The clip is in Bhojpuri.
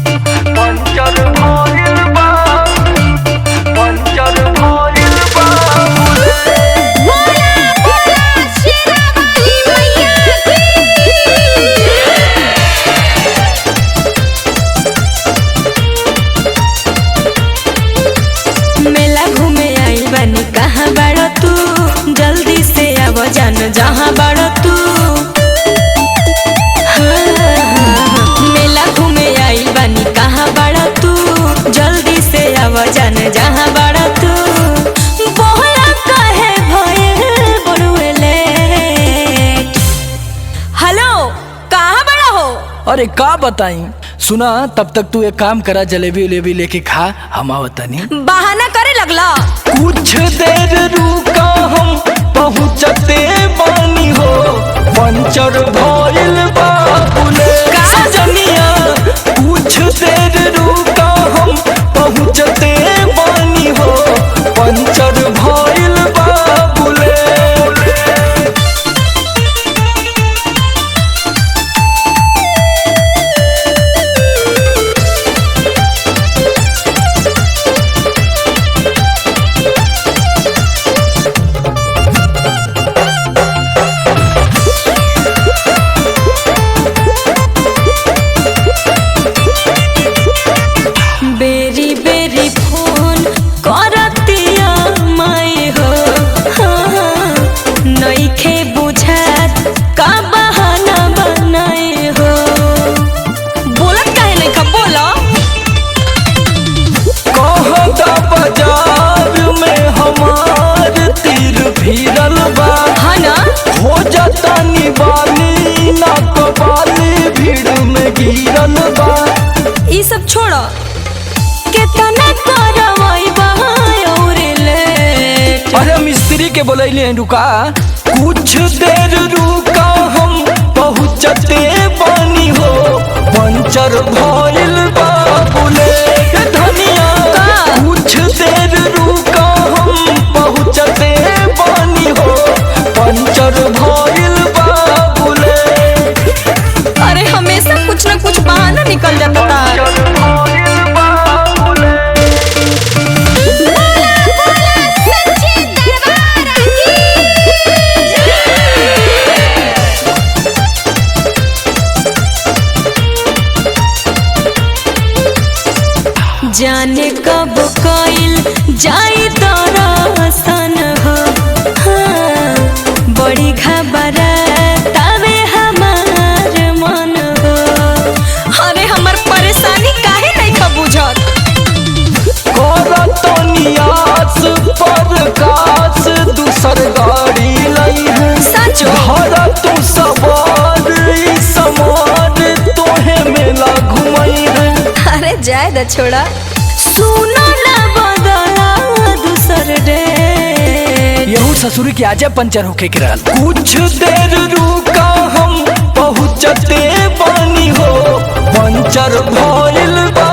पंचर भइल बा, पंचर भइल बा बुलेट। बोला बोला शेरा वाली मैया की। मेला घूमे आइल बानी कहाँ बाड़ो तू, जल्दी से आव जान जहाँ बाड़ो तू। मेला घूमे आइल बानी कहाँ बाड़ा तू, जल्दी से आव जान जहाँ बाड़ा तू। बोला काहे भइल बड़ुए लेट। हेलो कहाँ बड़ा हो? अरे का बताई, सुना तब तक तू एक काम करा, जलेबी उलेबी लेके खा, हम आवतनी। बहाना करे लगला। कुछ देर रुका हम पहुँचते बानी हो, पंचर भइल बा बुलेट। का? सजनिया कुछ देर रुका हम पहुँचते बानी हो, पंचर भइल बा बुलेट। बेरी बेरी फोन करतिया माई हो, हाँ, नइखे बुझात का बहाना बनाए हो। बोलत काहे नहीं खा बोला। कहता बाजार में हमार तीर फिरल बा, हाँ ना हो जाता निवाली ना कबाली भीड़ में गिरल बा। ई सब छोड़ो, केतना करवाई बहाय और लेट। अरे मिस्त्री के बोलैले हैं, रुका कुछ देर रुका हम पहुँचते बानी हो, पंचर भइल बा बुलेट। धनिया का? कुछ देर रुका हम पहुँचते बानी हो, पंचर भइल बा बुलेट। अरे हमेशा कुछ ना कुछ बहाना निकल जाता था। पंचर भइल बा बुलेट। सच्चे दरबार जाने कब कइल जाई दरसन हो, हाँ, बड़ी घबरातावे हमार मन हो। अरे हमर परेशानी काहे नहीं खा बुझत। करतनियास प्रकाश दूसर गाड़ी लई है, सचो हरा तू सवार ई समार तोहे मेला घुमई है। अरे जाए द छोड़ा, सुनो ना बदला दूसर डेट। यहू ससुर की आजा पंचर होके के रहल। कुछ देर रुका हम पहुँचते बानी हो, पंचर भइल बा